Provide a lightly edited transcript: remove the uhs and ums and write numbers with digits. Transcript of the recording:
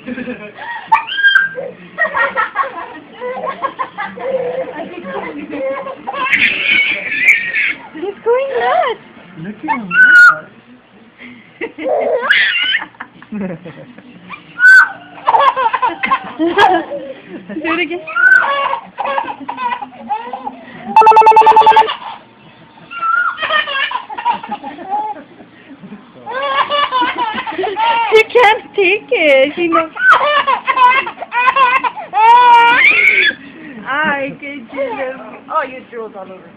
He's going nuts. Look at him. Do it again. She can't take it. She knows. I could. Oh, you drooled all over.